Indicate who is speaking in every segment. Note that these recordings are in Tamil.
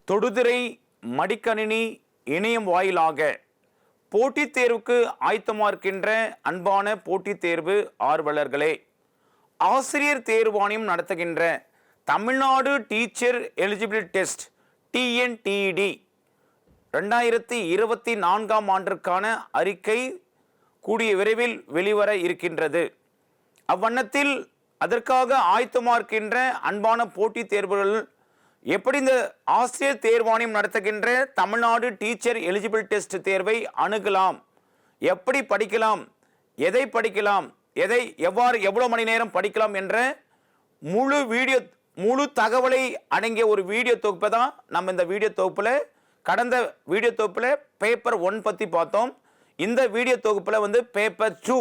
Speaker 1: தொடுதிரை மடிக்கணினி இணையம் வாயிலாக போட்டித் தேர்வுக்கு ஆயத்தமாக இருக்கின்ற அன்பான போட்டித் தேர்வு ஆர்வலர்களே, ஆசிரியர் தேர்வாணையம் நடத்துகின்ற Tamil Nadu teacher eligibility test TNTED 2024 ஆண்டிற்கான அறிக்கை கூடிய விரைவில் வெளிவர இருக்கின்றது. அவ்வண்ணத்தில் அதற்காக ஆயத்தமாக இருக்கின்ற அன்பான போட்டித் தேர்வுகள் எப்படி இந்த ஆசிரியர் தேர்வாணையம் நடத்துகின்ற தமிழ்நாடு டீச்சர் எலிஜிபிள் டெஸ்ட் தேர்வை அணுகலாம், எப்படி படிக்கலாம், எதை படிக்கலாம், எதை எவ்வளவு மணி நேரம் படிக்கலாம் என்ற முழு தகவலை அடங்கிய ஒரு வீடியோ தொகுப்பை தான் நம்ம இந்த வீடியோ தொகுப்பில் கடந்த வீடியோ தொகுப்பில் பேப்பர் 1 பற்றி பார்த்தோம். இந்த வீடியோ தொகுப்பில் பேப்பர் 2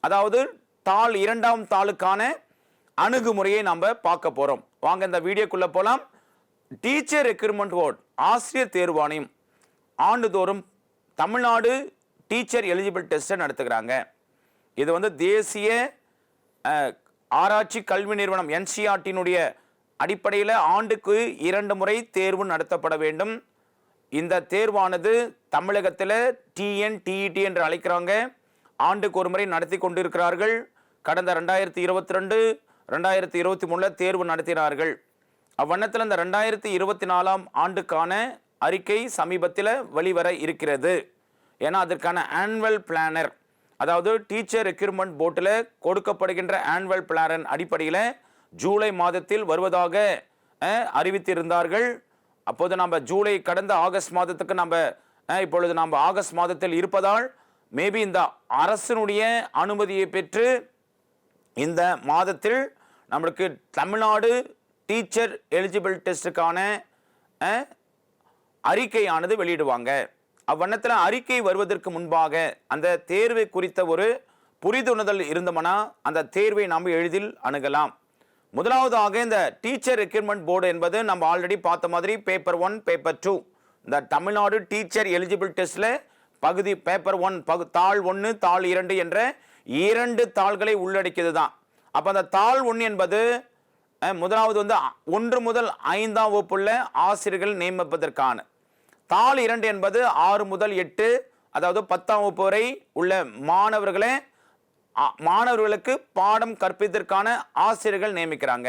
Speaker 1: அதாவது தாள் 2ஆம் தாளுக்கான அணுகுமுறையை நம்ம பார்க்க போகிறோம். வாங்க இந்த வீடியோக்குள்ளே போகலாம். டீச்சர் ரெக்ரூட்மெண்ட் போர்டு ஆசிரியர் தேர்வாணையம் ஆண்டுதோறும் தமிழ்நாடு டீச்சர் எலிஜிபிள் டெஸ்ட்டை நடத்துகிறாங்க. இது தேசிய ஆராய்ச்சி கல்வி நிறுவனம் NCERT அடிப்படையில் ஆண்டுக்கு 2 முறை தேர்வு நடத்தப்பட வேண்டும். இந்த தேர்வானது தமிழகத்தில் TNTET என்று அழைக்கிறாங்க. ஆண்டுக்கு ஒரு முறை நடத்தி கொண்டிருக்கிறார்கள். கடந்த 2022 2023 தேர்வு நடத்தினார்கள். அவ்வண்ணத்தில் இந்த 2024 ஆண்டுக்கான அறிக்கை சமீபத்தில் வெளிவர இருக்கிறது. ஏன்னா அதற்கான ஆனுவல் பிளானர், அதாவது டீச்சர் ரெக்ரூட்மெண்ட் போர்ட்டில் கொடுக்கப்படுகின்ற ஆனுவல் பிளான் அடிப்படையில் ஜூலை மாதத்தில் வருவதாக அறிவித்திருந்தார்கள். அப்போது நம்ம ஜூலை கடந்த ஆகஸ்ட் மாதத்துக்கு இப்பொழுது நாம் ஆகஸ்ட் மாதத்தில் இருப்பதால் மேபி இந்த அரசினுடைய அனுமதியை பெற்று இந்த மாதத்தில் நம்மளுக்கு தமிழ்நாடு டீச்சர் எலிஜிபிள் டெஸ்ட்டுக்கான அறிக்கையானது வெளியிடுவாங்க. அவ்வண்ணத்தில் அறிக்கை வருவதற்கு முன்பாக அந்த தேர்வை குறித்த ஒரு புரிந்துணர்தல் இருந்தோம்னா அந்த தேர்வை நாம் எளிதில் அணுகலாம். முதலாவதாக இந்த டீச்சர் ரெக்ரூட்மெண்ட் போர்டு என்பது நம்ம ஆல்ரெடி பார்த்த மாதிரி பேப்பர் 1 பேப்பர் 2 இந்த தமிழ்நாடு டீச்சர் எலிஜிபிள் டெஸ்ட்டில் பகுதி பேப்பர் 1 தாள் 1 தாள் 2 என்ற 2 தாள்களை உள்ளடக்கியது தான். அப்போ அந்த தாள் 1 என்பது முதலாவது 1 முதல் 5ஆம் வகுப்புள்ள ஆசிரியர்கள் நியமிப்பதற்கான, தாள் 2 என்பது 6 முதல் 8 அதாவது 10ஆம் வகுப்பு வரை உள்ள மாணவர்களுக்கு பாடம் கற்பிப்பதற்கான ஆசிரியர்கள் நியமிக்கிறாங்க.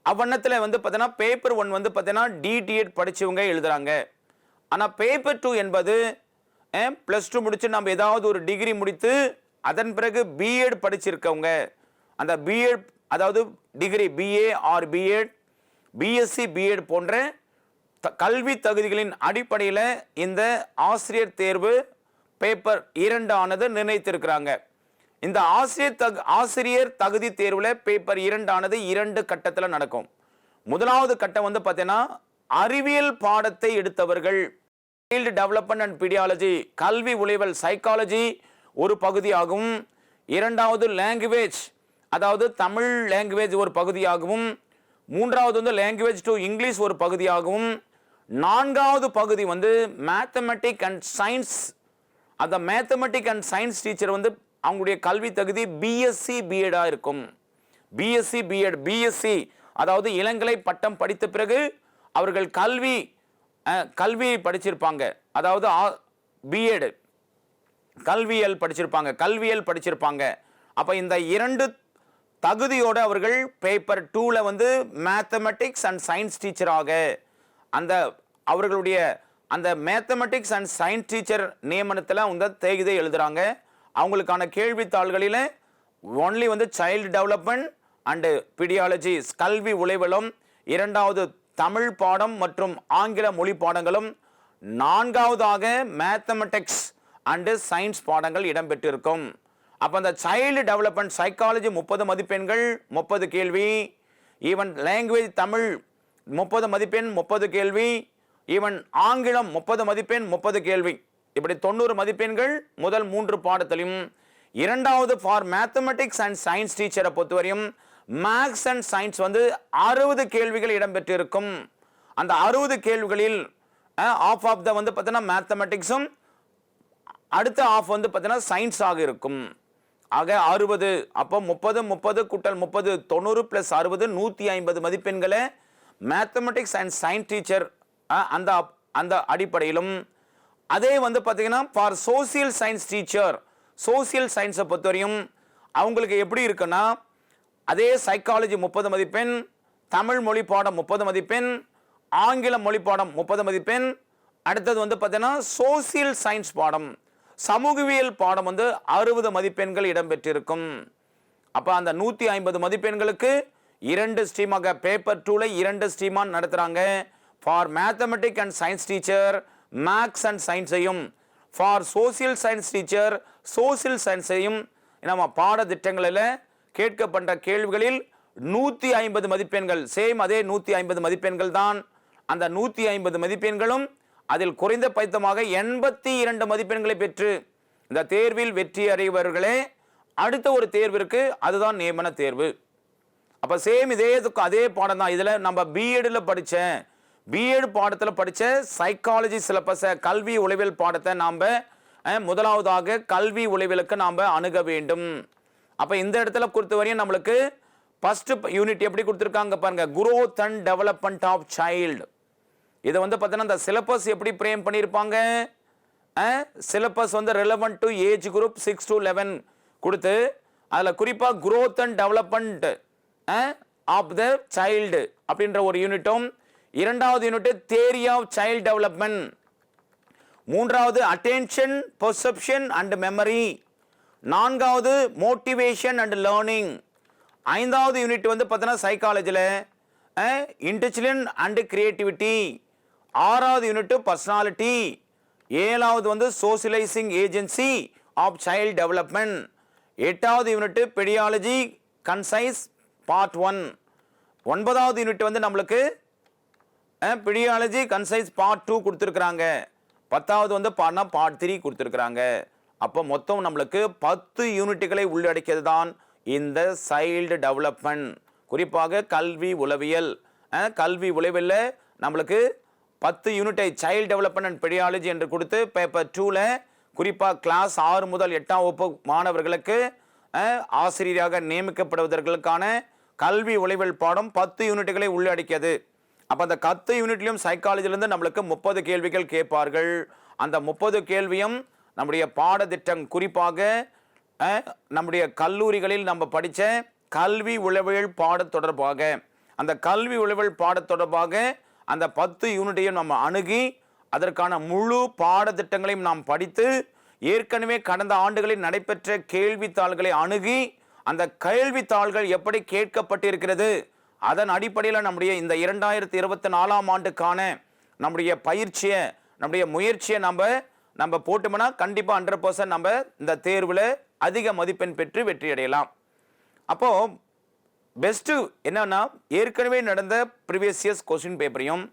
Speaker 1: அவ்வண்ணத்தில் பார்த்தீங்கன்னா பேப்பர் 1 பார்த்தீங்கன்னா DTED படித்தவங்க எழுதுறாங்க. ஆனால் பேப்பர் 2 என்பது +2 முடிச்சு நம்ம ஏதாவது ஒரு டிகிரி முடித்து அதன் பிறகு B.Ed படிச்சிருக்கவங்க, அந்த B.Ed அதாவது degree BA R B.Ed BSc B.Ed போன்ற கல்வி தகுதிகளின் அடிப்படையில் இந்த ஆசிரியர் தேர்வு பேப்பர் 2 ஆனது நிர்ணயித்திருக்கிறாங்க. இந்த ஆசிரியர் தகுதி தேர்வில் பேப்பர் 2 ஆனது 2 கட்டத்தில் நடக்கும். முதலாவது கட்டம் பார்த்தீங்கன்னா அறிவியல் பாடத்தை எடுத்தவர்கள், சைல்டு டெவலப்மெண்ட் அண்ட் பீடியாலஜி கல்வி உளவியல் சைக்காலஜி ஒரு பகுதியாகவும், இரண்டாவது லாங்குவேஜ் அதாவது தமிழ் லாங்குவேஜ் ஒரு பகுதியாகவும், மூன்றாவது லாங்குவேஜ் டு இங்கிலீஷ் ஒரு பகுதியாகவும், நான்காவது பகுதி மேத்தமெட்டிக் அண்ட் சயின்ஸ். அந்த மேத்தமெட்டிக் அண்ட் சயின்ஸ் டீச்சர் அவங்களுடைய கல்வி தகுதி BSc B.Ed இருக்கும். BSc B.Ed BSc அதாவது இளங்கலை பட்டம் படித்த பிறகு அவர்கள் கல்வி படிச்சிருப்பாங்க, அதாவது B.Ed கல்வியல் படிச்சிருப்பாங்க. அப்போ இந்த 2 தகுதியோடு அவர்கள் பேப்பர் 2ல் மேத்தமெட்டிக்ஸ் அண்ட் சயின்ஸ் டீச்சராக அவர்களுடைய அந்த மேத்தமெட்டிக்ஸ் அண்ட் சயின்ஸ் டீச்சர் நியமனத்தில் தேதியை எழுதுகிறாங்க. அவங்களுக்கான கேள்வித்தாள்களில் ஒன்லி சைல்டு டெவலப்மெண்ட் அண்டு பீடியாலஜி கல்வி உளவியலும், இரண்டாவது தமிழ் பாடம் மற்றும் ஆங்கில மொழி பாடங்களும், நான்காவதாக மேத்தமெட்டிக்ஸ் அண்டு சயின்ஸ் பாடங்கள் இடம்பெற்றிருக்கும். அப்போ அந்த சைல்டு டெவலப்மெண்ட் சைக்காலஜி 30 மதிப்பெண்கள் 30 கேள்வி, ஈவன் லாங்குவேஜ் தமிழ் 30 மதிப்பெண் 30 கேள்வி, ஈவன் ஆங்கிலம் 30 மதிப்பெண் 30 கேள்வி, இப்படி 90 மதிப்பெண்கள் முதல் 3 பாடத்திலும். இரண்டாவது ஃபார் மேத்தமெட்டிக்ஸ் அண்ட் சயின்ஸ் டீச்சரை பொறுத்தவரையும் மேக்ஸ் அண்ட் சயின்ஸ் 60 கேள்விகள் இடம்பெற்றிருக்கும். அந்த 60 கேள்விகளில் ஆஃப் ஆஃப் த பார்த்தீங்கன்னா மேத்தமெட்டிக்ஸும், அடுத்த ஆஃப் பார்த்தீங்கன்னா சயின்ஸாக இருக்கும். ஆக 60, அப்போ 30 30 கூட்டல் 30 90 + 60 150 மதிப்பெண்களை மேத்தமெட்டிக்ஸ் அண்ட் சயின்ஸ் டீச்சர் அந்த அந்த அடிப்படையிலும் அதே வந்து பார்த்தீங்கன்னா for social science teacher, social சயின்ஸை பொறுத்தவரையும் அவங்களுக்கு எப்படி இருக்குன்னா அதே சைக்காலஜி 30 மதிப்பெண், தமிழ் மொழி பாடம் 30 மதிப்பெண், ஆங்கில மொழி பாடம் 30 மதிப்பெண், அடுத்தது வந்து பார்த்தீங்கன்னா சோசியல் சயின்ஸ் பாடம், சமூகவியல் பாடம் வந்து 60 மதிப்பெண்கள் இடம்பெற்றிருக்கும். அப்போ அந்த 150 மதிப்பெண்களுக்கு 2 ஸ்ட்ரீமாக பேப்பர் 2ல 2 ஸ்ட்ரீமாக நடத்துகிறாங்க. For mathematic and science teacher maths and சயின்ஸையும், for social science teacher social சயின்ஸையும் நம்ம பாடத்திட்டங்களில் கேட்கப்பட்ட கேள்விகளில் 150 மதிப்பெண்கள், சேம் அதே 150 மதிப்பெண்கள் தான். அந்த 150 மதிப்பெண்களும் அதில் குறைந்த பைத்தமாக 82 மதிப்பெண்களை பெற்று இந்த தேர்வில் வெற்றி அடைவர்களே அடுத்த ஒரு தேர்விற்கு, அதுதான் நியமன தேர்வு. அப்போ சேம் அதே பாடம் தான். இதில் நம்ம பிஎட்ல படித்தேன், பிஎட் பாடத்தில் படித்த சைக்காலஜி சிலபஸை, கல்வி உளவியல் பாடத்தை நாம் முதலாவதாக கல்வி உளவியலுக்கு நாம் அணுக வேண்டும். அப்போ இந்த இடத்துல பொறுத்தவரையும் நம்மளுக்கு ஃபர்ஸ்ட் யூனிட் எப்படி கொடுத்துருக்காங்க பாருங்க, growth and development of child. இதை வந்து பார்த்தீங்கன்னா இந்த சிலபஸ் எப்படி பிரேம் பண்ணியிருப்பாங்க, சிலபஸ் வந்து relevant to age group 6 to 11 கொடுத்து அதில் குறிப்பாக growth and development of the child அப்படின்ற ஒரு யூனிட்டும், இரண்டாவது unit theory of child development, மூன்றாவது attention, perception and memory, நான்காவது மோட்டிவேஷன் அண்ட் லேர்னிங், ஐந்தாவது யூனிட் வந்து பார்த்தீங்கன்னா சைக்காலஜியில் இன்டெலிஜென்ட் அண்ட் கிரியேட்டிவிட்டி, ஆறாவது யூனிட் பர்சனாலிட்டி, ஏழாவது வந்து socialising agency of child development, எட்டாவது யூனிட் பெடியாலஜி கன்சைஸ் பார்ட் 1, ஒன்பதாவது யூனிட் வந்து நம்மளுக்கு பெடியாலஜி கன்சைஸ் பார்ட் 2 கொடுத்துருக்குறாங்க, பத்தாவது வந்து பார்ட் 3 கொடுத்துருக்குறாங்க. அப்போ மொத்தம் நம்மளுக்கு 10 யூனிட்டுகளை உள்ளடக்கியது தான் இந்த சைல்டு டெவலப்மெண்ட். குறிப்பாக கல்வி உளவியல், கல்வி உளவியலில் நம்மளுக்கு 10 யூனிட்டை சைல்டு டெவலப்மெண்ட் அண்ட் பெடியாலஜி என்று கொடுத்து பேப்பர் 2ல குறிப்பாக கிளாஸ் 6 முதல் 8ஆம் வகுப்பு மாணவர்களுக்கு ஆசிரியராக நியமிக்கப்படுவதற்கான கல்வி உளவியல் பாடம் 10 யூனிட்டுகளை உள்ளடக்கியது. அப்போ அந்த 10 யூனிட்லையும் சைக்காலஜிலேருந்து நம்மளுக்கு 30 கேள்விகள் கேட்பார்கள். அந்த 30 கேள்வியும் நம்முடைய பாடத்திட்டம், குறிப்பாக நம்முடைய கல்லூரிகளில் நம்ம படித்த கல்வி உளவியல் பாட தொடர்பாக, அந்த கல்வி உளவியல் பாட தொடர்பாக அந்த 10 யூனிட்டையும் நம்ம அணுகி அதற்கான முழு பாடத்திட்டங்களையும் நாம் படித்து ஏற்கனவே கடந்த ஆண்டுகளில் நடைபெற்ற கேள்வித்தாள்களை அணுகி அந்த கேள்வித்தாள்கள் எப்படி கேட்கப்பட்டிருக்கிறது, அதன் அடிப்படையில் நம்முடைய இந்த 2024ஆம் ஆண்டுக்கான நம்முடைய பயிற்சியை, நம்முடைய முயற்சியை நம்ம போட்டோம்னா கண்டிப்பாக 100% நம்ம இந்த தேர்வில் அதிக மதிப்பெண் பெற்று வெற்றி அடையலாம். அப்போது பெஸ்ட்டு என்னன்னா, ஏற்கனவே நடந்த ப்ரீவியஸ் இயர்ஸ் கொஸ்டின் பேப்பரையும்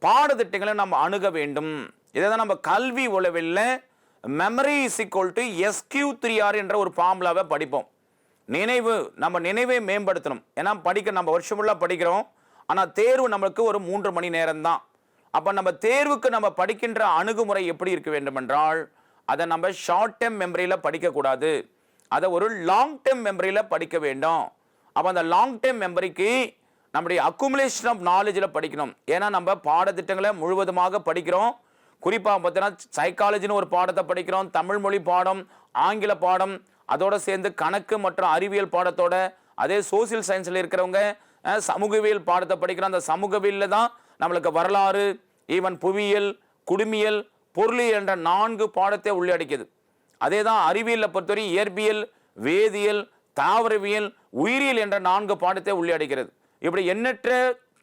Speaker 1: பாடத்திட்டங்களை நம்ம அணுக வேண்டும். இதை தான் நம்ம கல்வி உளவியல்ல memory is equal to SQ3R என்ற ஒரு ஃபார்முலாவை படிப்போம். நம்ம நினைவை மேம்படுத்தணும். ஏன்னா நம்ம வருஷம் ஃபுல்லாக படிக்கிறோம், ஆனால் தேர்வு நம்மளுக்கு ஒரு 3 மணி நேரம் தான். அப்போ நம்ம தேர்வுக்கு நம்ம படிக்கின்ற அணுகுமுறை எப்படி இருக்க வேண்டும் என்றால், அதை நம்ம ஷார்ட் டேர்ம் மெமரியில் படிக்கக்கூடாது, அதை ஒரு லாங் டேர்ம் மெமரியில் படிக்க வேண்டும். அப்போ அந்த லாங் டேர்ம் மெமரிக்கு நம்முடைய அக்குமுலேஷன் ஆஃப் நாலேஜில் படிக்கணும். ஏன்னா நம்ம பாடத்திட்டங்களை முழுவதுமாக படிக்கிறோம். குறிப்பாக பார்த்தீங்கன்னா சைக்காலஜின்னு ஒரு பாடத்தை படிக்கிறோம், தமிழ் மொழி பாடம், ஆங்கில பாடம், அதோடு சேர்ந்து கணக்கு மற்றும் அறிவியல் பாடத்தோட, அதே சோசியல் சயின்ஸில் இருக்கிறவங்க சமூகவியல் பாடத்தை படிக்கிறோம். அந்த சமூகவியலில் தான் நம்மளுக்கு வரலாறு, ஈவன் புவியியல், குடிமியல், பொருளியல் என்ற 4 பாடத்தை உள்ளடக்கியது. அதே தான் அறிவியலில் பொறுத்தவரை இயற்பியல், வேதியியல், தாவரவியல், உயிரியல் என்ற 4 பாடத்தை உள்ளடக்கிறது. இப்படி எண்ணற்ற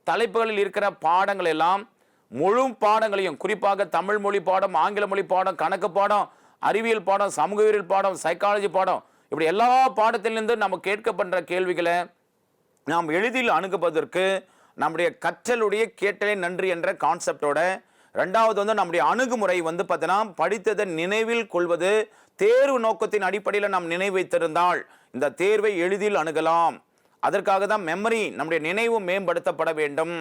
Speaker 1: தலைப்புகளில் இருக்கிற பாடங்கள் எல்லாம் முழு பாடங்களையும், குறிப்பாக தமிழ் மொழி பாடம், ஆங்கில மொழி பாடம், கணக்கு பாடம், அறிவியல் பாடம், சமூகவியல் பாடம், சைக்காலஜி பாடம், இப்படி எல்லா பாடத்திலிருந்து நம்ம கேட்கப்படுற கேள்விகளை நாம் எளிதில் அணுகுவதற்கு நம்முடைய கற்றலுடைய கேட்டலே நன்றி என்ற கான்செப்டோட, ரெண்டாவது வந்து நம்முடைய அணுகுமுறை வந்து பார்த்தீங்கன்னா படித்ததை நினைவில் கொள்வது, தேர்வு நோக்கத்தின் அடிப்படையில் நாம் நினைவு வைத்திருந்தால் இந்த தேர்வை எளிதில் அணுகலாம். அதற்காக தான் மெமரி, நம்முடைய நினைவு மேம்படுத்தப்பட வேண்டும்,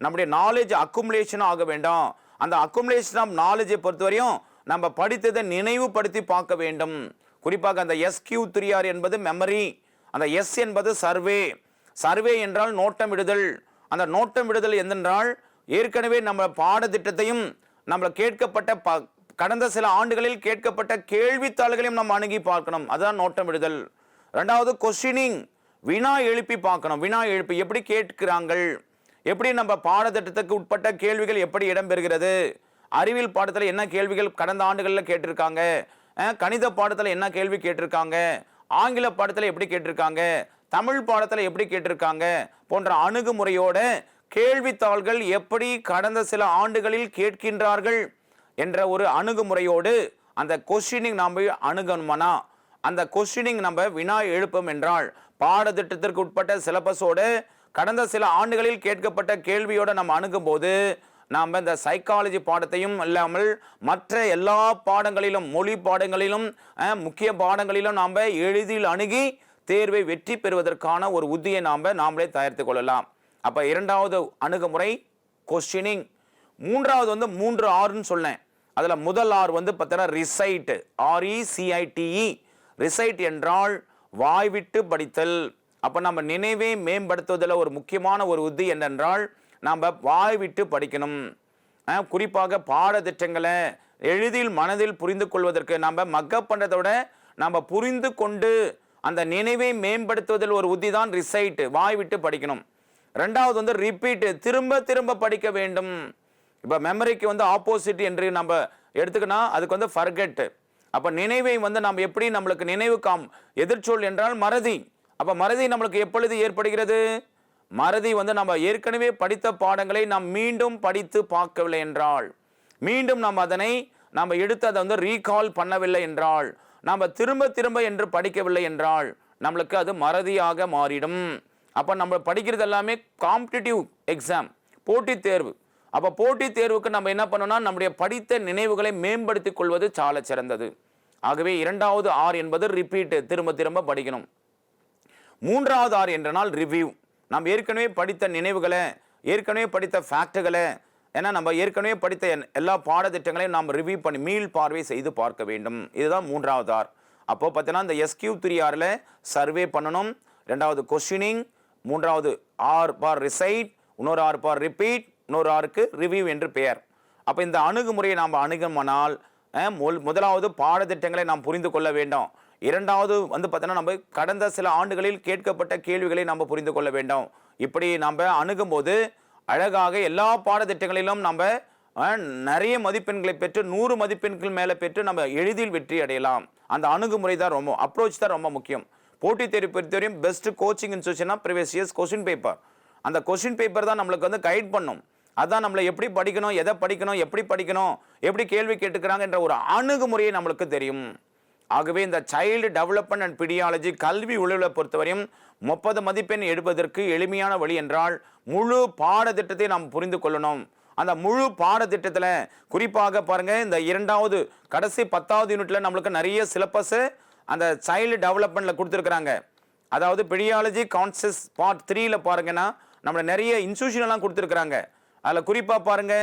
Speaker 1: நம்முடைய நாலேஜ் அக்குமுலேஷன் ஆக வேண்டும். அந்த அக்குமுலேஷன் ஆஃப் நாலேஜை பொறுத்தவரையும் நம்ம படித்ததை நினைவுபடுத்தி பார்க்க வேண்டும். குறிப்பாக அந்த SQ3R என்பது மெமரி, அந்த S என்பது சர்வே. சர்வே என்றால் நோட்டம் விடுதல். அந்த நோட்டம் விடுதல் என்னென்றால் ஏற்கனவே நம்ம பாடத்திட்டத்தையும் நம்மள கேட்கப்பட்ட கடந்த சில ஆண்டுகளில் கேட்கப்பட்ட கேள்வித்தாள்களையும் நம்ம அணுகி பார்க்கணும். அதான் நோட்டமிடுதல். ரெண்டாவது கொஸ்டினிங், வினா எழுப்பி பார்க்கணும். வினா எழுப்பி எப்படி கேட்கிறாங்கள், எப்படி நம்ம பாடத்திட்டத்துக்கு உட்பட்ட கேள்விகள் எப்படி இடம்பெறுகிறது, அறிவியல் பாடத்தில் என்ன கேள்விகள் கடந்த ஆண்டுகளில் கேட்டிருக்காங்க, கணித பாடத்தில் என்ன கேள்வி கேட்டிருக்காங்க, ஆங்கில பாடத்தில் எப்படி கேட்டிருக்காங்க, தமிழ் பாடத்தில் எப்படி கேட்டிருக்காங்க போன்ற அணுகுமுறையோட கேள்வித்தாள்கள் எப்படி கடந்த சில ஆண்டுகளில் கேட்கின்றார்கள் என்ற ஒரு அணுகுமுறையோடு அந்த கொஸ்டினிங் நாம் அணுகணுமானா, அந்த கொஸ்டினிங் நம்ம வினா எழுப்போம் என்றால் பாடத்திட்டத்திற்கு உட்பட்ட சிலபஸோடு கடந்த சில ஆண்டுகளில் கேட்கப்பட்ட கேள்வியோட நம்ம அணுகும் போது நாம் இந்த சைக்காலஜி பாடத்தையும் இல்லாமல் மற்ற எல்லா பாடங்களிலும், மொழி பாடங்களிலும், முக்கிய பாடங்களிலும் நாம் எளிதில் அணுகி தேர்வை வெற்றி பெறுவதற்கான ஒரு உத்தியை நாமளே தயாரித்துக் கொள்ளலாம். அப்போ இரண்டாவது அணுகுமுறை கொஸ்டினிங். மூன்றாவது 3 ஆர்ன்னு சொன்னேன். அதில் முதல் ஆர் பார்த்தீங்கன்னா ரிசைட், RECITE. ரிசைட் என்றால் வாய்விட்டு படித்தல். அப்போ நம்ம நினைவை மேம்படுத்துவதில் ஒரு முக்கியமான ஒரு உத்தி என்னென்றால் நாம் வாய்விட்டு படிக்கணும். குறிப்பாக பாடத்திட்டங்களை எளிதில் மனதில் புரிந்து கொள்வதற்கு நம்ம மக்கப் பண்ணுறதை விட நம்ம புரிந்து கொண்டு அந்த நினைவை மேம்படுத்துவதில் ஒரு உத்தி தான் ரிசைட், வாய்விட்டு படிக்கணும். ரெண்டாவது ரிப்பீட், திரும்ப திரும்ப படிக்க வேண்டும். இப்போ மெமரிக்கு ஆப்போசிட் என்று நம்ம எடுத்துக்கினா அதுக்கு ஃபர்கெட். அப்போ நினைவை நம்ம எப்படி நம்மளுக்கு நினைவு எதிர்ச்சொல் என்றால் மறதி. அப்போ மறதி நம்மளுக்கு எப்பொழுது ஏற்படுகிறது? மறதி நம்ம ஏற்கனவே படித்த பாடங்களை நாம் மீண்டும் படித்து பார்க்கவில்லை என்றால், மீண்டும் நாம் அதனை நாம் எடுத்து அதை ரீகால் பண்ணவில்லை என்றால், நாம் திரும்ப திரும்ப என்று படிக்கவில்லை என்றால் நம்மளுக்கு அது மறதியாக மாறிடும். அப்போ நம்ம படிக்கிறது எல்லாமே காம்படிட்டிவ் எக்ஸாம், போட்டித் தேர்வு. அப்போ போட்டித் தேர்வுக்கு நம்ம என்ன பண்ணோம்னா நம்முடைய படித்த நினைவுகளை மேம்படுத்திக் கொள்வது சால சிறந்தது. ஆகவே இரண்டாவது ஆர் என்பது ரிப்பீட், திரும்ப திரும்ப படிக்கணும். மூன்றாவது ஆர் என்றனால் ரிவ்யூ. நாம் ஏற்கனவே படித்த நினைவுகளை, ஏற்கனவே படித்த ஃபேக்டுகளை, ஏன்னா நம்ம ஏற்கனவே படித்த எல்லா பாடத்திட்டங்களையும் நாம் ரிவ்யூ பண்ணி மீள் பார்வை செய்து பார்க்க வேண்டும். இதுதான் மூன்றாவது ஆர். அப்போ பார்த்தீங்கன்னா இந்த SQ3Rல சர்வே பண்ணணும். ரெண்டாவது கொஸ்டினிங், மூன்றாவது ஆர் ஃபார் ரிசைட், இன்னொரு ஆர் ஃபார் ரிப்பீட், இன்னொரு ஆருக்கு ரிவ்யூ என்று பெயர். அப்போ இந்த அணுகுமுறையை நாம் அணுகுமானால் முதலாவது பாடத்திட்டங்களை நாம் புரிந்து கொள்ள வேண்டும். இரண்டாவது பார்த்தீங்கன்னா நம்ம கடந்த சில ஆண்டுகளில் கேட்கப்பட்ட கேள்விகளை நாம் புரிந்து கொள்ள வேண்டும். இப்படி நம்ம அணுகும்போது அழகாக எல்லா பாடத்திட்டங்களிலும் நம்ம நிறைய மதிப்பெண்களை பெற்று 100 மதிப்பெண்கள் மேலே பெற்று நம்ம எளிதில் வெற்றி அடையலாம். அந்த அணுகுமுறை தான் ரொம்ப, அப்ரோச் தான் ரொம்ப முக்கியம். போட்டித் தேர்வு பொறுத்தவரையும் பெஸ்ட் கோச்சிங் இன்ஸ்டியூஷனா ப்ரீவியஸ் இயர்ஸ் கொஸ்டின் பேப்பர். அந்த கொஸ்டின் பேப்பர் தான் நம்மளுக்கு கைட் பண்ணும். அதான் நம்மளை எப்படி படிக்கணும், எதை படிக்கணும், எப்படி படிக்கணும், எப்படி கேள்வி கேட்டுக்கிறாங்க என்ற ஒரு அணுகுமுறையை நம்மளுக்கு தெரியும். ஆகவே இந்த சைல்டு டெவலப்மெண்ட் அண்ட் பீடியாலஜி கல்வி உளவியலை பொறுத்தவரையும் 30 மதிப்பெண் எடுப்பதற்கு எளிமையான வழி என்றால் முழு பாடத்திட்டத்தை நாம் புரிந்து கொள்ளணும். அந்த முழு பாடத்திட்டத்தில் குறிப்பாக பாருங்க, இந்த இரண்டாவது கடைசி 10வது யூனிட்ல நம்மளுக்கு நிறைய சிலபஸ் அந்த சைல்டு டெவலப்மெண்ட்ல கொடுத்துருக்குறாங்க. அதாவது பீடியாலஜி கான்செப்ட்ஸ் பார்ட் 3ல பாருங்கன்னா நம்மள நிறைய இன்ஸ்டியூஷன் எல்லாம் கொடுத்துருக்குறாங்க. அதில் குறிப்பாக பாருங்க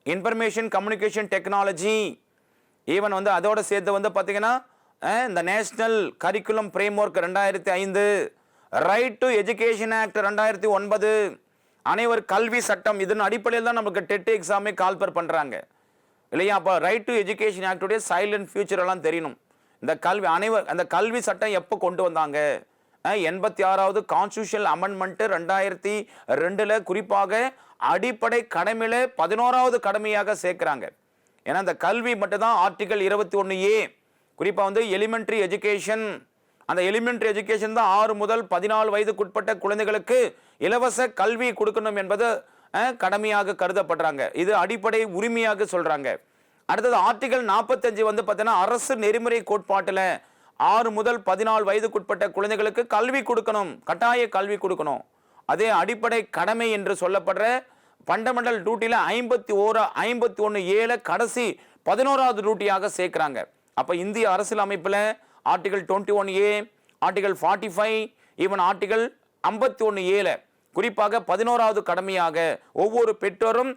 Speaker 1: இன்ஃபர்மேஷன் கம்யூனிகேஷன் டெக்னாலஜி, ஈவன் அதோட சேர்த்து பார்த்தீங்கன்னா இந்த national curriculum framework 2005, right to education act 2009, அனைவர் கல்வி சட்டம், இதன் அடிப்படையில் தான் நமக்கு டெட் எக்ஸாமே கால்பர் பண்ணுறாங்க இல்லையா? அப்போ ரைட் டு எஜுகேஷன் ஆக்டுடைய சைலண்ட் ஃபியூச்சர் எல்லாம் தெரியணும். இந்த கல்வி அந்த கல்வி சட்டம் எப்போ கொண்டு வந்தாங்க? 86வது கான்ஸ்டியூஷனல் அமெண்ட்மெண்ட் 2002ல் குறிப்பாக அடிப்படை கடமையில 11வது கடமையாக சேர்க்கிறாங்க. ஏன்னா இந்த கல்வி மட்டும் தான் ஆர்டிகல் 21A குறிப்பாக எலிமெண்ட்ரி எஜுகேஷன். அந்த எலிமெண்ட்ரி எஜுகேஷன் தான் 6 முதல் 14 வயதுக்குட்பட்ட குழந்தைகளுக்கு இலவச கல்வி கொடுக்கணும் என்பது கடமையாக கருதப்படுறாங்க. இது அடிப்படை உரிமையாக சொல்றாங்க. அடுத்தது ஆர்டிகல் 45 பார்த்தீங்கன்னா அரசு நெறிமுறை கோட்பாட்டில் 6 முதல் 14 வயதுக்குட்பட்ட குழந்தைகளுக்கு கல்வி கொடுக்கணும், கட்டாய கல்வி கொடுக்கணும். அதே அடிப்படை கடமை என்று சொல்லப்படுற ஃபண்டமெண்டல் டியூட்டியில் 51A கடைசி 11வது டியூட்டியாக சேர்க்கிறாங்க. அப்போ இந்திய அரசியல் அமைப்பில் article 21A, article 45, even article 51A குறிப்பாக 11வது கடமையாக ஒவ்வொரு பெற்றோரும்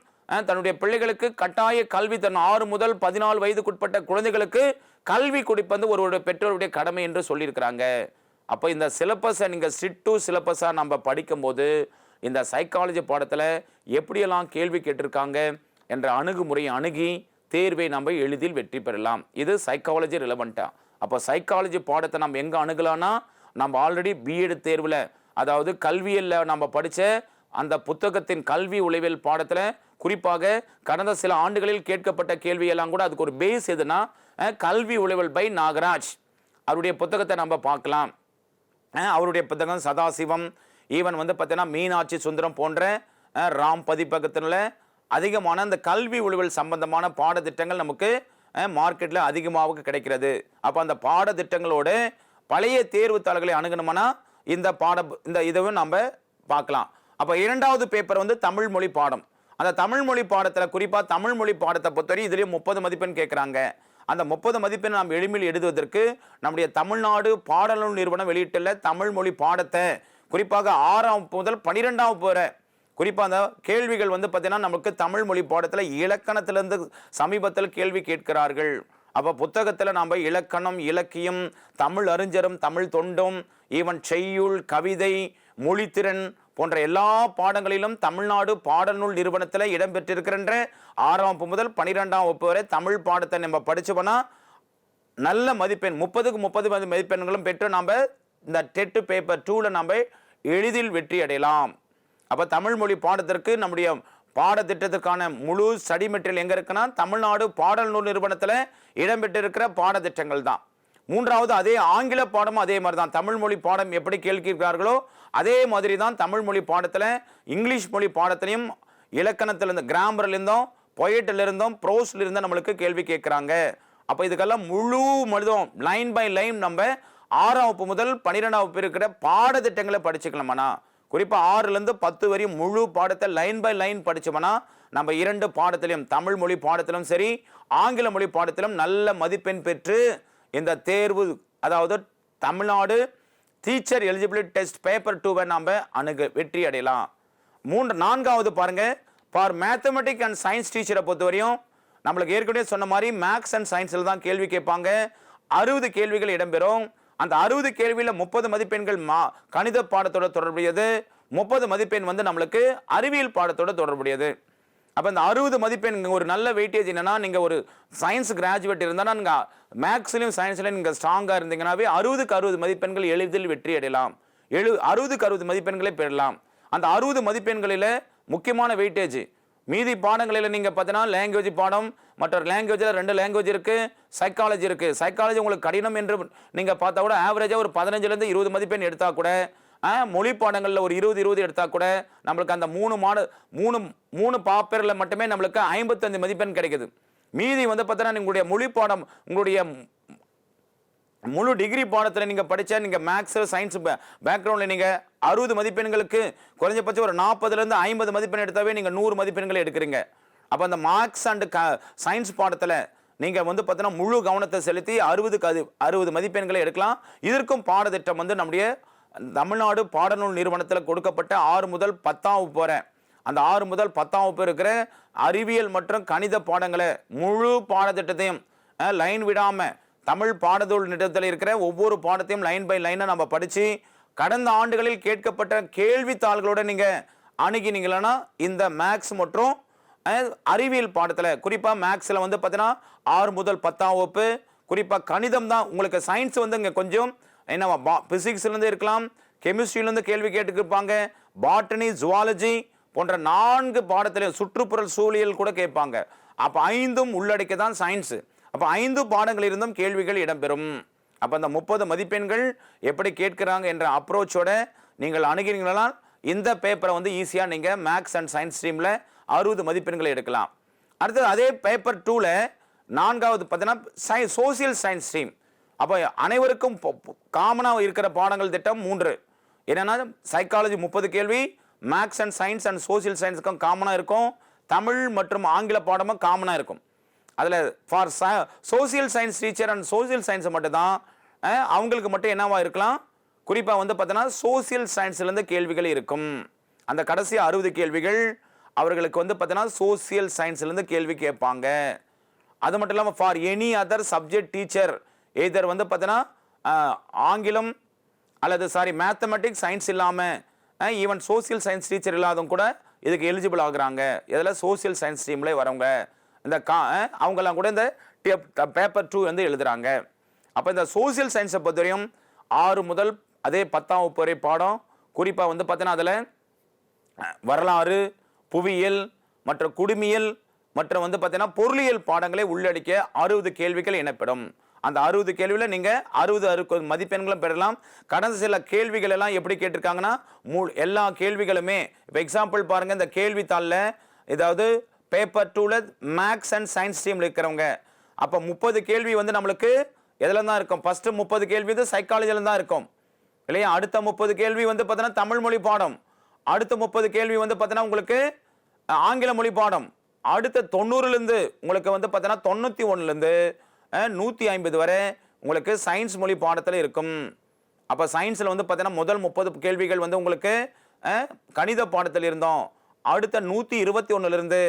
Speaker 1: தன்னுடைய பிள்ளைகளுக்கு கட்டாய கல்வி 6 முதல் 14 வயதுக்குட்பட்ட குழந்தைகளுக்கு கல்வி கொடுப்பது ஒருவருடைய பெற்றோருடைய கடமை என்று சொல்லியிருக்கிறாங்க. அப்போ இந்த சிலபஸை நீங்கள் சிட்டு சிலபஸாக நம்ம படிக்கும்போது இந்த சைக்காலஜி பாடத்தில் எப்படியெல்லாம் கேள்வி கேட்டிருக்காங்க என்ற அணுகுமுறையை அணுகி தேர்வை நம்ம எளிதில் வெற்றி பெறலாம். இது சைக்காலஜி ரிலவெண்ட்டாக. அப்போ சைக்காலஜி பாடத்தை நம்ம எங்கே அணுகலான்னா, நம்ம ஆல்ரெடி பிஎட் தேர்வில், அதாவது கல்வியில் நம்ம படித்த அந்த புத்தகத்தின் கல்வி உளவியல் பாடத்தில் குறிப்பாக கடந்த சில ஆண்டுகளில் கேட்கப்பட்ட கேள்வியெல்லாம் கூட அதுக்கு ஒரு பேஸ் எதுனா கல்வி உளவியல் பை நாகராஜ் அவருடைய புத்தகத்தை நம்ம பார்க்கலாம். அவருடைய புத்தகம் சதாசிவம், ஈவன் வந்து பார்த்தீங்கன்னா மீனாட்சி சுந்தரம் போன்ற ராம் பதிப்பகத்தில் அதிகமான அந்த கல்வி உளவியல் சம்பந்தமான பாடத்திட்டங்கள் நமக்கு மார்க்கெட்டில் அதிகமாக கிடைக்கிறது. அப்போ அந்த பாடத்திட்டங்களோடு பழைய தேர்வுத்தாள்களை அணுகணும்னா இந்த இதுவும் நம்ம பார்க்கலாம். அப்போ இரண்டாவது பேப்பர் வந்து தமிழ் மொழி பாடம். அந்த தமிழ் மொழி பாடத்தில் குறிப்பாக தமிழ் மொழி பாடத்தை பொறுத்தவரை இதுலேயும் 30 மதிப்பெண் கேட்குறாங்க. அந்த 30 மதிப்பெண் நாம் எளிமையில் எழுதுவதற்கு நம்முடைய தமிழ்நாடு பாடநூல் நிறுவனம் வெளியிட்டுள்ள தமிழ் மொழி பாடத்தை குறிப்பாக 6ஆம் முதல் 12ஆம் வரை குறிப்பாக அந்த கேள்விகள் வந்து பார்த்தீங்கன்னா நமக்கு தமிழ் மொழி பாடத்தில் இலக்கணத்திலிருந்து சமீபத்தில் கேள்வி கேட்கிறார்கள். அப்போ புத்தகத்தில் நாம் இலக்கணம், இலக்கியம், தமிழ் அறிஞரும், தமிழ் தொண்டும், ஈவன் செய்யுள், கவிதை, மொழித்திறன் போன்ற எல்லா பாடங்களிலும் தமிழ்நாடு பாடநூல் நிறுவனத்தில் இடம்பெற்றிருக்கின்ற 6ஆம் வகுப்பு முதல் 12ஆம் வகுப்பு வரை தமிழ் பாடத்தை நம்ம படிச்சோம்னா நல்ல மதிப்பெண் 30க்கு 30 மதிப்பெண்களும் பெற்று நாம் இந்த டெட் பேப்பர் 2ல நாம் எளிதில் வெற்றி அடையலாம். அப்போ தமிழ் மொழி பாடத்திற்கு நம்முடைய பாடத்திட்டத்திற்கான முழு ஸ்டடி மெட்டீரியல் எங்கே இருக்குன்னா தமிழ்நாடு பாடநூல் நிறுவனத்தில் இடம்பெற்றிருக்கிற பாடத்திட்டங்கள் தான். மூன்றாவது அதே ஆங்கில பாடமும் அதே மாதிரி தான். தமிழ் மொழி பாடம் எப்படி கேட்கிறார்களோ அதே மாதிரி தான் தமிழ் மொழி பாடத்தில் இங்கிலீஷ் மொழி பாடத்திலையும் இலக்கணத்திலிருந்து, கிராமர்லேருந்தும், பொயட்டிலிருந்தும், ப்ரோஸ்லிருந்தும் நம்மளுக்கு கேள்வி கேட்குறாங்க. அப்போ இதுக்கெல்லாம் முழு மனிதம் லைன் பை லைன் நம்ம 6ஆம் வகுப்பு முதல் 12ஆம் வகுப்பு இருக்கிற பாடத்திட்டங்களை படிச்சுக்கலாமாண்ணா. குறிப்பாக 6லேருந்து 10 வரையும் முழு பாடத்தை லைன் பை லைன் படித்தோம்னா நம்ம 2 பாடத்திலும் தமிழ் மொழி பாடத்திலும் சரி ஆங்கில மொழி பாடத்திலும் நல்ல மதிப்பெண் பெற்று இந்த தேர்வு, அதாவது Tamil Nadu teacher eligibility test paper 2வை நாம் வெற்றி அடையலாம். 4வது பாருங்க, ஃபார் மேத்தமெட்டிக் அண்ட் சயின்ஸ் டீச்சரை பொறுத்தவரையும் நம்மளுக்கு ஏற்கனவே சொன்ன மாதிரி மேக்ஸ் அண்ட் சயின்ஸில் தான் கேள்வி கேட்பாங்க. 60 கேள்விகள் இடம்பெறும். அந்த 60 கேள்வியில் 30 மதிப்பெண்கள் கணித பாடத்தோட தொடர்புடையது, 30 மதிப்பெண் வந்து நம்மளுக்கு அறிவியல் பாடத்தோட தொடர்புடையது. அப்போ இந்த 60 மதிப்பெண் ஒரு நல்ல வெயிட்டேஜ் என்னன்னா, நீங்கள் ஒரு சயின்ஸ் கிராஜுவேட் இருந்தால் நீங்கள் மேக்ஸ்லையும் சயின்ஸ்லையும் நீங்கள் ஸ்ட்ராங்காக இருந்தீங்கன்னாவே 60க்கு 60 மதிப்பெண்கள் எளிதில் வெற்றி அடையலாம். 60க்கு 60 மதிப்பெண்களை பெறலாம். அந்த 60 மதிப்பெண்களில் முக்கியமான வெயிட்டேஜ் மீதி பாடங்களில் நீங்கள் பார்த்தீங்கன்னா லாங்குவேஜ் பாடம், மற்ற லாங்குவேஜில் 2 லாங்குவேஜ் இருக்குது, சைக்காலஜி இருக்குது. சைக்காலஜி உங்களுக்கு கடினம் என்று நீங்கள் பார்த்தா கூட ஆவரேஜாக ஒரு 15லேருந்து 20 மதிப்பெண் எடுத்தால் கூட, மொழி பாடங்களில் ஒரு 20 எடுத்தால் கூட நம்மளுக்கு அந்த 3 பாப்பரில் மட்டுமே நம்மளுக்கு 55 மதிப்பெண் கிடைக்குது. மீதி வந்து பார்த்தீங்கன்னா உங்களுடைய மொழி பாடம், உங்களுடைய முழு டிகிரி பாடத்தில் நீங்கள் படித்த நீங்கள் மேக்ஸ் சயின்ஸ் பேக்ரவுண்டில் நீங்கள் 60 மதிப்பெண்களுக்கு குறைஞ்சபட்சம் ஒரு 40லேருந்து 50 மதிப்பெண் எடுத்தாவே நீங்கள் 100 மதிப்பெண்களை எடுக்கிறீங்க. அப்போ அந்த மார்க்ஸ் அண்டு சயின்ஸ் பாடத்தில் நீங்கள் வந்து பார்த்தீங்கன்னா முழு கவனத்தை செலுத்தி 60க்கு 60 மதிப்பெண்களை எடுக்கலாம். இதற்கும் பாடத்திட்டம் வந்து நம்முடைய தமிழ்நாடு பாடநூல் நிறுவனத்தில் கொடுக்கப்பட்ட 6 முதல் 10ஆம் வகுப்பு வரை அந்த 6 முதல் 10ஆம் வகுப்பு இருக்கிற அறிவியல் மற்றும் கணித பாடங்களை முழு பாடத்திட்டத்தையும் லைன் விடாமல் தமிழ் பாடநூல் நிறுவனத்தில் இருக்கிற ஒவ்வொரு பாடத்தையும் லைன் பை லைனாக நம்ம படித்து கடந்த ஆண்டுகளில் கேட்கப்பட்ட கேள்வித்தாள்களோட நீங்கள் அணுகினீங்களா இந்த மேக்ஸ் மற்றும் அறிவியல் பாடத்தில் குறிப்பாக மேக்ஸில் வந்து பார்த்தீங்கன்னா 6 முதல் 10ஆம் வகுப்பு குறிப்பாக கணிதம் தான் உங்களுக்கு. சயின்ஸ் வந்து இங்கே கொஞ்சம் என்ன பிசிக்ஸ்லேருந்து இருக்கலாம், கெமிஸ்ட்ரியிலேருந்து கேள்வி கேட்டுக்கிருப்பாங்க, பாட்டனி, ஜுவாலஜி போன்ற 4 பாடத்திலையும் சுற்றுப்புறல் சூழியல் கூட கேட்பாங்க. அப்போ 5ம் உள்ளடக்கி தான் சயின்ஸு. அப்போ 5 பாடங்களிலிருந்தும் கேள்விகள் இடம்பெறும். அப்போ அந்த 30 மதிப்பெண்கள் எப்படி கேட்குறாங்க என்ற அப்ரோச்சோட நீங்கள் அணுகிறீங்களா இந்த பேப்பரை வந்து ஈஸியாக நீங்கள் மேக்ஸ் அண்ட் சயின்ஸ் ஸ்ட்ரீமில் 60 மதிப்பெண்களை எடுக்கலாம். அடுத்தது அதே பேப்பர் 2ல் 4வது பார்த்தீங்கன்னா சோசியல் சயின்ஸ் ஸ்ட்ரீம். அப்போ அனைவருக்கும் காமனாக இருக்கிற பாடங்கள் திட்டம் 3 என்னென்னா சைக்காலஜி 30 கேள்வி, maths and science and social சயின்ஸுக்கும் காமனாக இருக்கும், தமிழ் மற்றும் ஆங்கில பாடமும் காமனாக இருக்கும். அதில் for social science teacher and social சயின்ஸை மட்டும்தான் அவங்களுக்கு மட்டும் என்னவா இருக்கலாம், குறிப்பாக வந்து பார்த்தீங்கன்னா சோசியல் சயின்ஸ்லேருந்து கேள்விகள் இருக்கும். அந்த கடைசி 60 கேள்விகள் அவர்களுக்கு வந்து பார்த்தீங்கன்னா சோசியல் சயின்ஸ்லேருந்து கேள்வி கேட்பாங்க. அது மட்டும் இல்லாமல் for any other subject teacher either வந்து பார்த்தீங்கன்னா ஆங்கிலம் அல்லது மேத்தமெட்டிக்ஸ் சயின்ஸ் இல்லாமல் ஈவன் சோசியல் சயின்ஸ் டீச்சர் இல்லாதவங்க கூட இதுக்கு எலிஜிபிள் ஆகுறாங்க. இதில் சோசியல் சயின்ஸ் டீம்ல வரவங்க இந்த அவங்கெல்லாம் கூட இந்த பேப்பர் 2 வந்து எழுதுறாங்க. அப்போ இந்த சோசியல் சயின்ஸை பொறுத்தவரையும் 6 முதல் அதே 10ஆம் வகுப்பு வரை பாடம். குறிப்பாக வந்து பார்த்தீங்கன்னா அதில் வரலாறு, புவியியல் மற்றும் குடிமியல் மற்றும் வந்து பார்த்தீங்கன்னா பொருளியல் பாடங்களை உள்ளடக்கிய 60 கேள்விகள் எனப்படும். அந்த 60 கேள்வியில் நீங்கள் 60 மதிப்பெண்களும் பெறலாம். கடந்த சில கேள்விகள் எல்லாம் எப்படி கேட்டிருக்காங்கன்னா எல்லா கேள்விகளுமே இப்போ எக்ஸாம்பிள் பாருங்கள், இந்த கேள்வித்தாளில் ஏதாவது பேப்பர் 2ல மேக்ஸ் அண்ட் சயின்ஸ் டீமில் இருக்கிறவங்க அப்போ 30 கேள்வி வந்து நம்மளுக்கு எதில் தான் இருக்கும்? ஃபஸ்ட்டு 30 கேள்வி வந்து சைக்காலஜியில் தான் இருக்கும் இல்லையா? அடுத்த 30 கேள்வி வந்து பார்த்தீங்கன்னா தமிழ் மொழி பாடம். அடுத்த 30 கேள்வி வந்து பார்த்தீங்கன்னா உங்களுக்கு ஆங்கில மொழி பாடம். அடுத்த 90லேருந்து உங்களுக்கு வந்து பார்த்தீங்கன்னா 91லேருந்து 150 வரை உங்களுக்கு சயின்ஸ் மொழி பாடத்தில் இருக்கும். அப்போ சயின்ஸில் வந்து பார்த்தீங்கன்னா முதல் 30 கேள்விகள் வந்து உங்களுக்கு கணித பாடத்தில் இருந்தோம். அடுத்த 121லேருந்து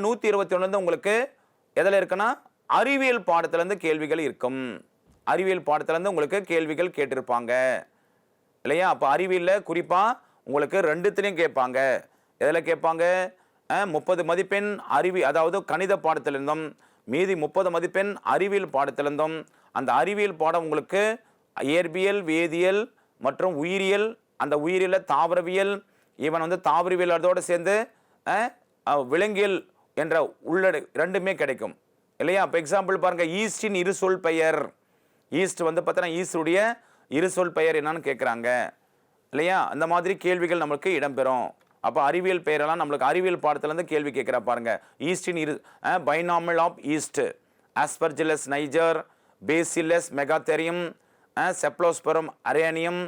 Speaker 1: 121லேருந்து உங்களுக்கு எதில் இருக்குன்னா அறிவியல் பாடத்திலேருந்து கேள்விகள் இருக்கும். அறிவியல் பாடத்திலேருந்து உங்களுக்கு கேள்விகள் கேட்டிருப்பாங்க இல்லையா? அப்போ அறிவியலில் குறிப்பாக உங்களுக்கு 2த்துலேயும் கேட்பாங்க. எதில் கேட்பாங்க? 30 மதிப்பெண் அதாவது கணித பாடத்திலிருந்தும் மீதி 30 மதிப்பெண் அறிவியல் பாடத்திலிருந்தும். அந்த அறிவியல் பாடம் உங்களுக்கு இயற்பியல், வேதியியல் மற்றும் உயிரியல், அந்த உயிரியலில் தாவரவியல், ஈவன் வந்து தாவரவியல் அதோடு சேர்ந்து விலங்கியல் என்ற ரெண்டுமே கிடைக்கும் இல்லையா? இப்போ எக்ஸாம்பிள் பாருங்கள், ஈஸ்டின் இரு சொல் பெயர். ஈஸ்ட் வந்து பார்த்தீங்கன்னா ஈஸ்டுடைய இரு சொல் பெயர் என்னன்னு கேட்குறாங்க இல்லையா? அந்த மாதிரி கேள்விகள் நம்மளுக்கு இடம்பெறும். அப்போ அறிவியல் பெயரெல்லாம் நம்மளுக்கு அறிவியல் பாடத்துலேருந்து கேள்வி கேட்குறா பாருங்க. ஈஸ்டின் binomial of yeast, Aspergillus niger, Bacillus megaterium, Cephalosporium acremonium.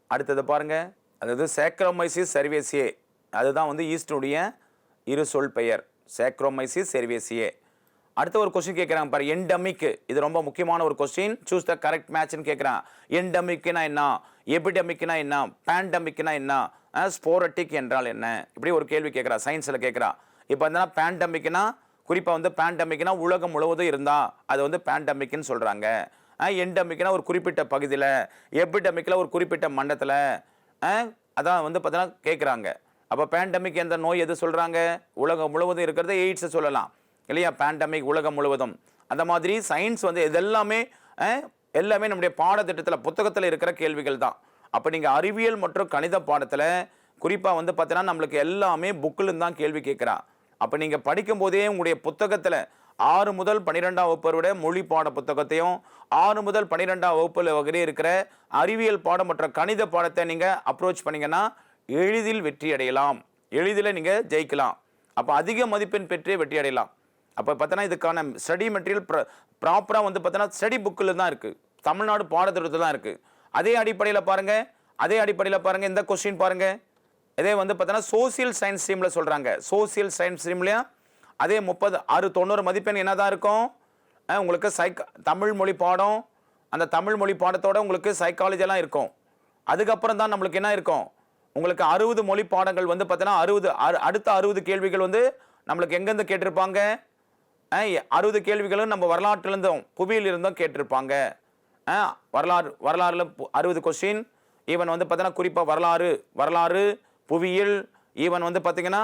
Speaker 1: அடுத்தது பாருங்க, அதாவது சேக்ரோமைசிஸ் செர்வேசியே, அதுதான் வந்து ஈஸ்டுடைய இரு சொல் பெயர், சேக்ரோமைசிஸ் செர்வேசியே. அடுத்த ஒரு கொஸ்டின் கேட்குறாங்க பாரு, எண்டமிக். இது ரொம்ப முக்கியமான ஒரு கொஸ்டின். சூஸ் த கரெக்ட் மேட்ச்னு கேட்குறான். எண்டமிக்னா என்ன, எபிடமிக்னா என்ன, பேண்டமிக்னா என்ன, ஸ்போரட்டிக் என்றால் என்ன, இப்படி ஒரு கேள்வி கேட்குறா, சயின்ஸில் கேட்குறா. இப்போ வந்து பேண்டமிக்னா குறிப்பாக வந்து பேண்டமிக்னா உலகம் முழுவதும் இருந்தால் அது வந்து பேண்டமிக்னு சொல்கிறாங்க. எண்டமிக்னா ஒரு குறிப்பிட்ட பகுதியில், எபிடமிக்கில் ஒரு குறிப்பிட்ட மண்டலத்தில், அதான் வந்து பார்த்தீங்கன்னா கேட்குறாங்க. அப்போ பேண்டமிக் என்ற நோய் எது சொல்கிறாங்க? உலகம் முழுவதும் இருக்கிறத எய்ட்ஸை சொல்லலாம் இல்லையா? பேண்டமிக் உலகம் முழுவதும். அந்த மாதிரி சயின்ஸ் வந்து இதெல்லாமே எல்லாமே நம்முடைய பாடத்திட்டத்தில் புத்தகத்தில் இருக்கிற கேள்விகள் தான். அப்போ நீங்கள் அறிவியல் மற்றும் கணித பாடத்தில் குறிப்பாக வந்து பார்த்தீங்கன்னா நம்மளுக்கு எல்லாமே புக்கில் தான் கேள்வி கேட்குறா. அப்போ நீங்கள் படிக்கும் போதே உங்களுடைய புத்தகத்தில் 6 முதல் 12ஆம் வகுப்போட மொழி பாட புத்தகத்தையும் 6 முதல் 12ஆம் வகுப்பில் வகையே இருக்கிற அறிவியல் பாடம் மற்றும் கணித பாடத்தை நீங்கள் அப்ரோச் பண்ணிங்கன்னா எளிதில் வெற்றி அடையலாம், எளிதில் நீங்கள் ஜெயிக்கலாம். அப்போ அதிக மதிப்பெண் பெற்றே வெற்றி அடையலாம். அப்போ பார்த்தோன்னா இதுக்கான ஸ்டடி மெட்டீரியல் ப்ராப்பராக வந்து பார்த்தோன்னா ஸ்டடி புக்கில் தான் இருக்குது, தமிழ்நாடு பாடத்திட்டத்தில் தான் இருக்குது. அதே அடிப்படையில் பாருங்கள், இந்த கொஸ்டின் பாருங்கள். இதே வந்து பார்த்தோன்னா சோசியல் சயின்ஸ் ஸ்ட்ரீமில் சொல்கிறாங்க. சோசியல் சயின்ஸ் ஸ்ட்ரீம்லையா அதே 90 மதிப்பெண் என்ன தான் இருக்கும் உங்களுக்கு தமிழ் மொழி பாடம். அந்த தமிழ் மொழி பாடத்தோட உங்களுக்கு சைக்காலஜிலாம் இருக்கும். அதுக்கப்புறம் தான் நம்மளுக்கு என்ன இருக்கும், உங்களுக்கு 60 மொழி பாடங்கள் வந்து பார்த்தோன்னா அடுத்த 60 கேள்விகள் வந்து நம்மளுக்கு எங்கேருந்து கேட்டிருப்பாங்க? 60 கேள்விகளும் நம்ம வரலாற்றிலிருந்தும் புவியில் இருந்தும் கேட்டிருப்பாங்க. வரலாறுல 60 கொஸ்டின். ஈவன் வந்து பார்த்தீங்கன்னா குறிப்பாக வரலாறு, புவியியல், ஈவன் வந்து பார்த்தீங்கன்னா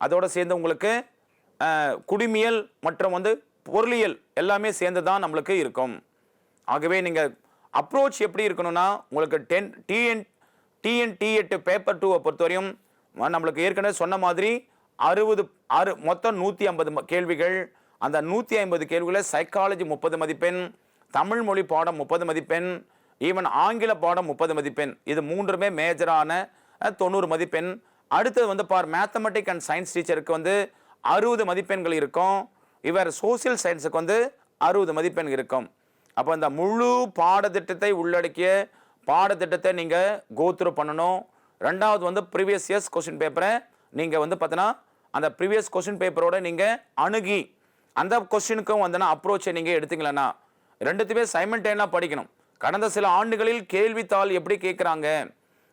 Speaker 1: அதோடு சேர்ந்து உங்களுக்கு குடிமியல் மற்றும் வந்து பொருளியல் எல்லாமே சேர்ந்து தான் நம்மளுக்கு இருக்கும். ஆகவே நீங்கள் அப்ரோச் எப்படி இருக்கணும்னா உங்களுக்கு TNT8 பேப்பர் 2 பொறுத்தவரையும் நம்மளுக்கு ஏற்கனவே சொன்ன மாதிரி மொத்தம் 150 கேள்விகள். அந்த 150 கேள்விகளில் சைக்காலஜி 30 மதிப்பெண், தமிழ் மொழி பாடம் 30 மதிப்பெண், ஈவன் ஆங்கில பாடம் 30 மதிப்பெண். இது மூன்றுமே மேஜரான 90 மதிப்பெண். அடுத்தது வந்து மேத்தமெட்டிக் அண்ட் சயின்ஸ் டீச்சருக்கு வந்து 60 மதிப்பெண்கள் இருக்கும். இவர் சோசியல் சயின்ஸுக்கு வந்து 60 மதிப்பெண் இருக்கும். அப்போ இந்த முழு பாடத்திட்டத்தை உள்ளடக்கிய பாடத்திட்டத்தை நீங்கள் கோத்ரூ பண்ணணும். ரெண்டாவது வந்து ப்ரீவியஸ் இயர்ஸ் கொஸ்டின் பேப்பரை நீங்கள் வந்து பார்த்தீங்கன்னா அந்த ப்ரீவியஸ் கொஸ்டின் பேப்பரோட நீங்கள் அணுகி அந்த கொஸ்டினுக்கும் வந்து அப்ரோச்சை நீங்கள் எடுத்தீங்களன்னா ரெண்டுத்துமே சைமல்டேனியஸாக படிக்கணும். கடந்த சில ஆண்டுகளில் கேள்வித்தாள் எப்படி கேட்குறாங்க,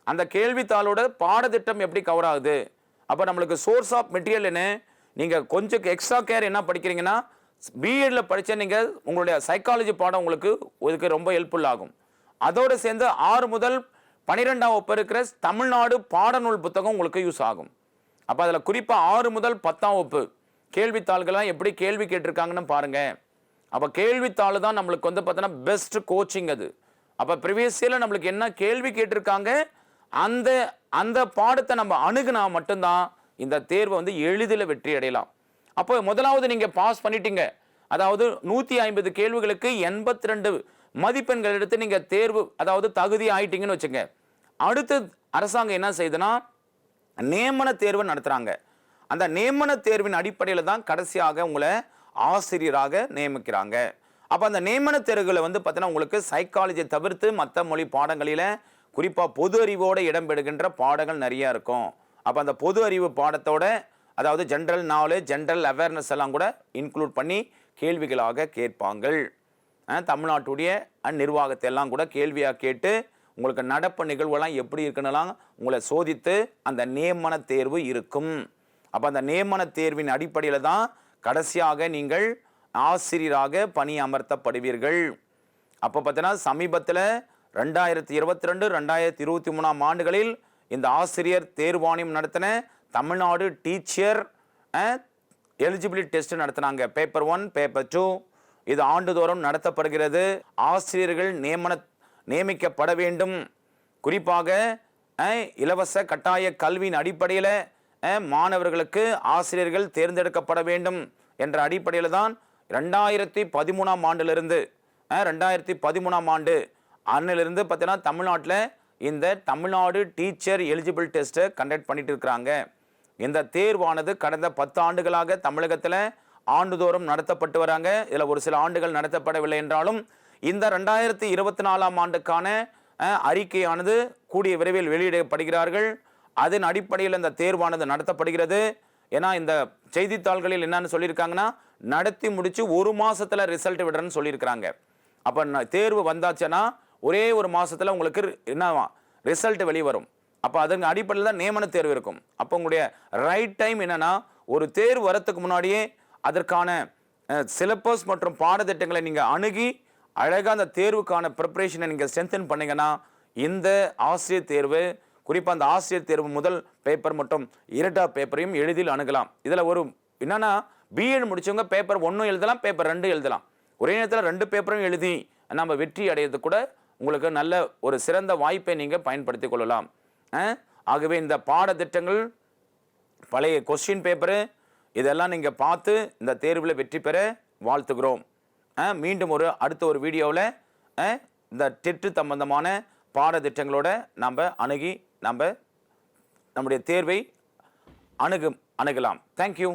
Speaker 1: அந்த கேள்வித்தாளோட பாடத்திட்டம் எப்படி கவர் ஆகுது. அப்போ நம்மளுக்கு சோர்ஸ் ஆஃப் மெட்டீரியல் என்ன, நீங்கள் கொஞ்சம் எக்ஸ்ட்ரா கேர் என்ன படிக்கிறீங்கன்னா பிஎட்டில் படித்தா நீங்கள் உங்களுடைய சைக்காலஜி பாடம் உங்களுக்கு இதுக்கு ரொம்ப ஹெல்ப்ஃபுல் ஆகும். அதோடு சேர்ந்து 6 முதல் 12ஆம் வகுப்பு இருக்கிற தமிழ்நாடு பாடநூல் புத்தகம் உங்களுக்கு யூஸ் ஆகும். அப்போ அதில் குறிப்பாக 6 முதல் 10ஆம் வகுப்பு கேள்வித்தாள்கள்லாம் எப்படி கேள்வி கேட்டிருக்காங்கன்னு பாருங்க. அப்போ கேள்வித்தாள் தான் நம்மளுக்கு வந்து பார்த்தீங்கன்னா பெஸ்ட் கோச்சிங் அது. அப்போ ப்ரீவியஸ் இயரில் நம்மளுக்கு என்ன கேள்வி கேட்டிருக்காங்க அந்த அந்த பாடத்தை நம்ம அணுகுனா மட்டும்தான் இந்த தேர்வை வந்து எளிதில் வெற்றி அடையலாம். அப்போ முதலாவது நீங்கள் பாஸ் பண்ணிட்டீங்க, அதாவது 150 கேள்விகளுக்கு 82 மதிப்பெண்கள் எடுத்து நீங்கள் தேர்வு அதாவது தகுதி ஆயிட்டீங்கன்னு வச்சுங்க. அடுத்து அரசாங்கம் என்ன செய்யுதுன்னா நியமன தேர்வு நடத்துகிறாங்க. அந்த நியமன தேர்வின் அடிப்படையில் தான் கடைசியாக உங்களை ஆசிரியராக நியமிக்கிறாங்க. அப்போ அந்த நியமன தேர்வுகளை வந்து பார்த்தீங்கன்னா உங்களுக்கு சைக்காலஜியை தவிர்த்து மற்ற மொழி பாடங்களில் குறிப்பாக பொது அறிவோடு இடம்பெறுகின்ற பாடங்கள் நிறையா இருக்கும். அப்போ அந்த பொது அறிவு பாடத்தோட அதாவது ஜென்ரல் நாலேஜ் ஜென்ரல் அவேர்னஸ் எல்லாம் கூட இன்க்ளூட் பண்ணி கேள்விகளாக கேட்பாங்கள். தமிழ்நாட்டுடைய நிர்வாகத்தை எல்லாம் கூட கேள்வியாக கேட்டு உங்களுக்கு நடப்பு நிகழ்வுலாம் எப்படி இருக்குன்னுலாம் உங்களை சோதித்து அந்த நியமன தேர்வு இருக்கும். அப்போ அந்த நியமன தேர்வின் அடிப்படையில் தான் கடைசியாக நீங்கள் ஆசிரியராக பணி அமர்த்தப்படுவீர்கள். அப்போ பார்த்தீங்கன்னா சமீபத்தில் 2022 2023 ஆண்டுகளில் இந்த ஆசிரியர் தேர்வாணையம் நடத்தின தமிழ்நாடு டீச்சர் எலிஜிபிலிட்டி டெஸ்ட் நடத்தினாங்க. பேப்பர் 1 பேப்பர் 2 இது ஆண்டுதோறும் நடத்தப்படுகிறது. ஆசிரியர்கள் நியமிக்கப்பட வேண்டும். குறிப்பாக இலவச கட்டாய கல்வியின் அடிப்படையில் மாணவர்களுக்கு ஆசிரியர்கள் தேர்ந்தெடுக்கப்பட வேண்டும் என்ற அடிப்படையில் தான் 2013ஆம் ஆண்டிலிருந்து 2013ஆம் ஆண்டு அன்னிலிருந்து பார்த்தீங்கன்னா தமிழ்நாட்டில் இந்த தமிழ்நாடு டீச்சர் எலிஜிபிள் டெஸ்ட்டை கண்டக்ட் பண்ணிட்டு இருக்கிறாங்க. இந்த தேர்வானது கடந்த 10 ஆண்டுகளாக தமிழகத்தில் ஆண்டுதோறும் நடத்தப்பட்டு வராங்க. இதில் ஒரு சில ஆண்டுகள் நடத்தப்படவில்லை என்றாலும் இந்த 2024ஆம் ஆண்டுக்கான அறிக்கையானது கூடிய விரைவில் வெளியிடப்படுகிறார்கள். அதன் அடிப்படையில் இந்த தேர்வானது நடத்தப்படுகிறது. ஏன்னா இந்த செய்தித்தாள்களில் என்னன்னு சொல்லியிருக்காங்கன்னா நடத்தி முடிச்சு 1 மாசத்துல ரிசல்ட் விடுறேன்னு சொல்லியிருக்கிறாங்க. அப்போ தேர்வு வந்தாச்சுன்னா ஒரே 1 மாசத்துல உங்களுக்கு என்னவா ரிசல்ட் வெளிவரும். அப்போ அதன் அடிப்படையில் தான் நியமன தேர்வு இருக்கும். அப்போ உங்களுடைய ரைட் டைம் என்னன்னா ஒரு தேர்வு வரத்துக்கு முன்னாடியே அதற்கான சிலபஸ் மற்றும் பாடத்திட்டங்களை நீங்கள் அணுகி அழகாக அந்த தேர்வுக்கான ப்ரிப்பரேஷனை நீங்கள் ஸ்ட்ரென்தன் பண்ணீங்கன்னா இந்த ஆசிரியர் தேர்வு குறிப்பாக அந்த ஆசிரியர் தேர்வு முதல் பேப்பர் மற்றும் 2ஆம் பேப்பரையும் எளிதில் அணுகலாம். இதில் ஒரு என்னன்னா பிஎட் முடிச்சவங்க பேப்பர் 1 எழுதலாம், பேப்பர் 2 எழுதலாம். ஒரே நேரத்தில் 2 பேப்பரும் எழுதி நம்ம வெற்றி அடையிறது கூட உங்களுக்கு நல்ல ஒரு சிறந்த வாய்ப்பை நீங்கள் பயன்படுத்தி கொள்ளலாம். ஆகவே இந்த பாடத்திட்டங்கள் பழைய கொஸ்டின் பேப்பரு இதெல்லாம் நீங்கள் பார்த்து இந்த தேர்வில் வெற்றி பெற வாழ்த்துகிறோம். மீண்டும் அடுத்த ஒரு வீடியோவில் இந்த டெட்டு சம்பந்தமான பாடத்திட்டங்களோட நம்ம அணுகி நம்முடைய தேர்வை அணுகலாம். தேங்க்யூ.